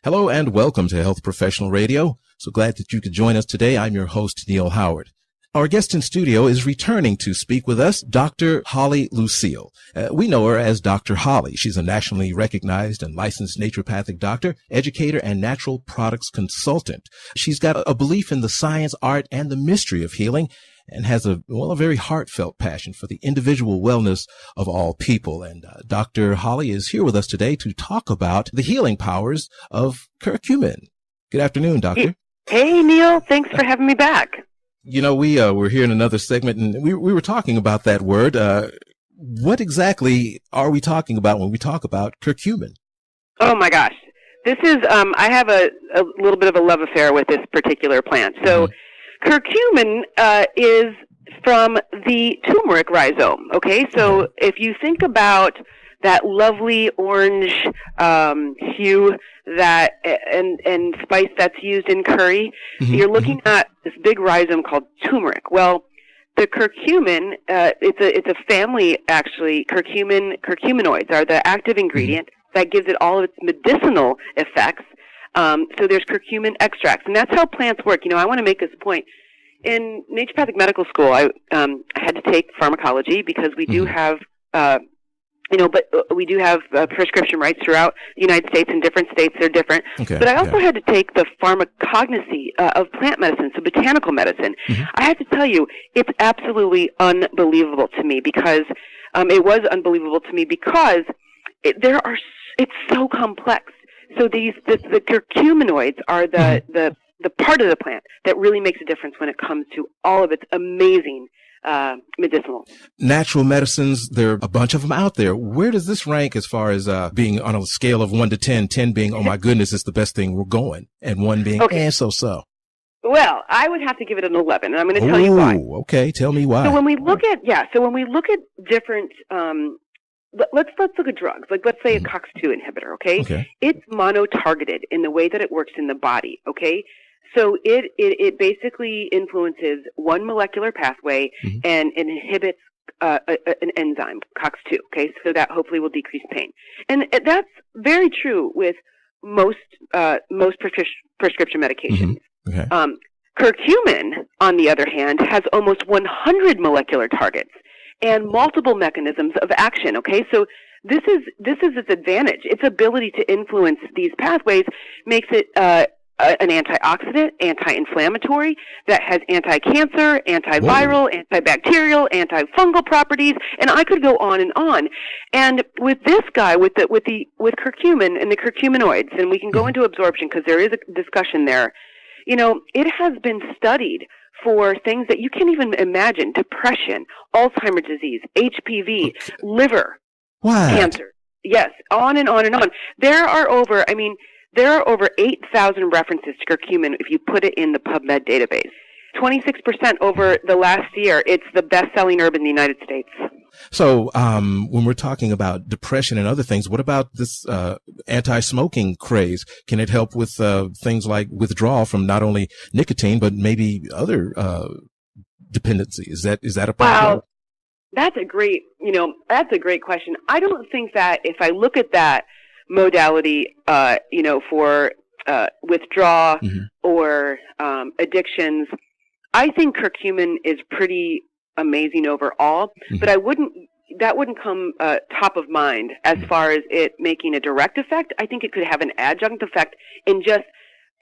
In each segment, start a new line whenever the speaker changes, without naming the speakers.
Hello and welcome to Health Professional Radio. So glad that you could join us today. I'm your host, Neal Howard. Our guest in studio is returning to speak with us, Dr. Holly Lucille. We know her as Dr. Holly. She's a nationally recognized and licensed naturopathic doctor, educator, and natural products consultant. She's got a belief in the science, art, and the mystery of healing, and has a very heartfelt passion for the individual wellness of all people. And Dr. Holly is here with us today to talk about the healing powers of curcumin. Good afternoon, Doctor.
Hey, Neal. Thanks for having me back.
You know, we're here in another segment, and we were talking about that word. What exactly are we talking about when we talk about curcumin?
Oh, my gosh. This is, I have a little bit of a love affair with this particular plant. So curcumin is from the turmeric rhizome, okay? So if you think about that lovely orange hue that and spice that's used in curry, you're looking at this big rhizome called turmeric. Well, the curcumin, it's a family, actually. Curcuminoids are the active ingredient that gives it all of its medicinal effects. So there's curcumin extracts, and that's how plants work. You know, I want to make this point. In naturopathic medical school, I had to take pharmacology because we do have, we do have prescription rights throughout the United States. In different states, they're different. Okay, but I also had to take the pharmacognosy of plant medicine, so botanical medicine. I have to tell you, it's absolutely unbelievable to me because it was unbelievable to me because it's so complex. So the curcuminoids are the part of the plant that really makes a difference when it comes to all of its amazing medicinal.
Natural medicines, there are a bunch of them out there. Where does this rank as far as being on a scale of 1 to 10, 10 being, oh my goodness, it's the best thing we're going, and 1 being, so-so? Well,
I would have to give it an 11, and I'm going to tell you why.
Okay, tell me why.
So when we look at, different, let's look at drugs. Like, let's say a COX-2 inhibitor, okay? It's mono-targeted in the way that it works in the body, okay? So it basically influences one molecular pathway and inhibits an enzyme, COX-2, okay? So that hopefully will decrease pain. And that's very true with most prescription medications. Curcumin, on the other hand, has almost 100 molecular targets and multiple mechanisms of action, okay? So this is its advantage. Its ability to influence these pathways makes it an antioxidant, anti-inflammatory, that has anti-cancer, antiviral, antibacterial, antifungal properties, and I could go on and on. And with this guy, with curcumin and the curcuminoids, and we can go into absorption because there is a discussion there. You know, it has been studied for things that you can't even imagine: depression, Alzheimer's disease, HPV, liver cancer. Yes, on and on and on. There are over 8,000 references to curcumin if you put it in the PubMed database. 26% over the last year. It's the best-selling herb in the United States.
So when we're talking about depression and other things, what about this anti-smoking craze? Can it help with things like withdrawal from not only nicotine, but maybe other dependency? Is that a problem?
Wow, that's a great question. I don't think that if I look at that modality, for withdrawal or addictions, I think curcumin is pretty amazing overall, but that wouldn't come top of mind as far as it making a direct effect. I think it could have an adjunct effect in just,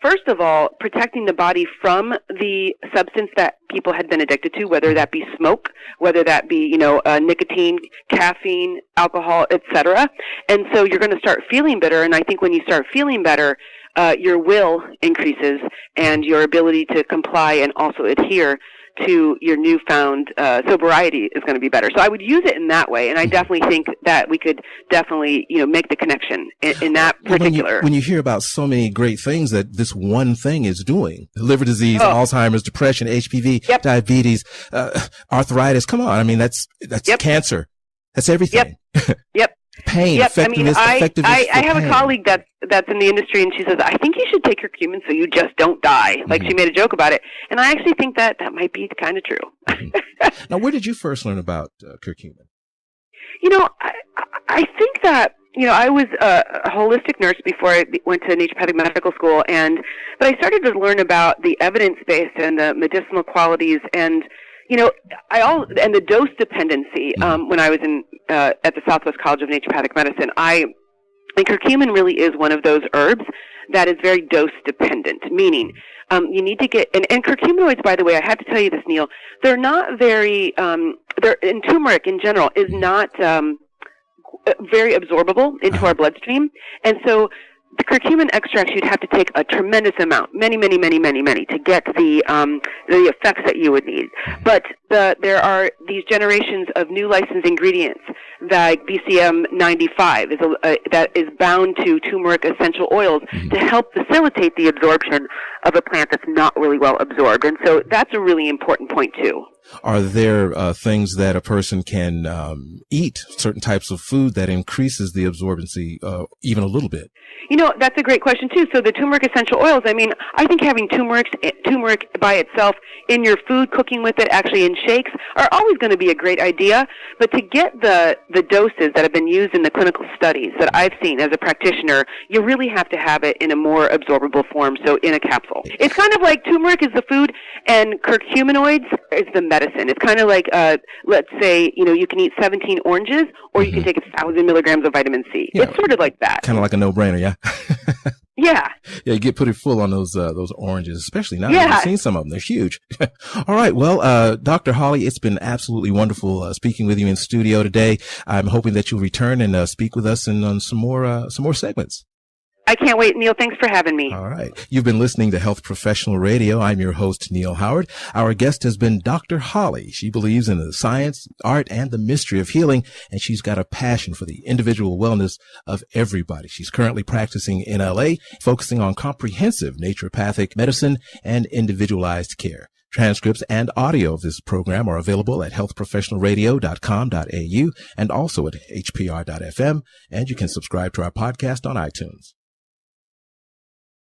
first of all, protecting the body from the substance that people had been addicted to, whether that be smoke, whether that be, nicotine, caffeine, alcohol, etc. And so you're going to start feeling better. And I think when you start feeling better, your will increases and your ability to comply and also adhere to your newfound sobriety is going to be better. So I would use it in that way, and I definitely think that we could definitely, make the connection in that particular.
When you hear about so many great things that this one thing is doing, liver disease, Alzheimer's, depression, HPV, diabetes, arthritis, come on. I mean, that's cancer. That's everything.
Yep.
Pain, effectiveness.
I have a colleague that's in the industry, and she says, I think you should take curcumin so you just don't die. Like, she made a joke about it. And I actually think that might be kind of true.
Now, where did you first learn about curcumin?
I think that I was a holistic nurse before I went to naturopathic medical school, but I started to learn about the evidence base and the medicinal qualities, and and the dose dependency. When I was at the Southwest College of Naturopathic Medicine, and curcumin really is one of those herbs that is very dose dependent, meaning you need to get, and curcuminoids, by the way, I have to tell you this, Neal, they're not very, and turmeric in general is not very absorbable into our bloodstream, and so the curcumin extracts you'd have to take a tremendous amount, many, to get the effects that you would need. But there are these generations of new licensed ingredients, like BCM 95 that is bound to turmeric essential oils to help facilitate the absorption of a plant that's not really well absorbed. And so that's a really important point too.
Are there things that a person can eat, certain types of food that increases the absorbency even a little bit?
That's a great question too. So the turmeric essential oils, I think having turmeric by itself in your food, cooking with it, actually in shakes, are always going to be a great idea. But to get the doses that have been used in the clinical studies that I've seen as a practitioner, you really have to have it in a more absorbable form, so in a capsule. It's kind of like turmeric is the food and curcuminoids is the medicine. It's kind of like, let's say, you can eat 17 oranges or you can take 1,000 milligrams of vitamin C. Yeah. It's sort of like that.
Kind of like a no-brainer, yeah?
Yeah.
Yeah, you get pretty full on those oranges, especially now. Yeah. I've seen some of them. They're huge. All right. Well, Dr. Holly, it's been absolutely wonderful speaking with you in studio today. I'm hoping that you'll return and speak with us on some more segments.
I can't wait, Neal. Thanks for having me.
All right. You've been listening to Health Professional Radio. I'm your host, Neal Howard. Our guest has been Dr. Holly. She believes in the science, art, and the mystery of healing, and she's got a passion for the individual wellness of everybody. She's currently practicing in LA, focusing on comprehensive naturopathic medicine and individualized care. Transcripts and audio of this program are available at healthprofessionalradio.com.au and also at hpr.fm, and you can subscribe to our podcast on iTunes.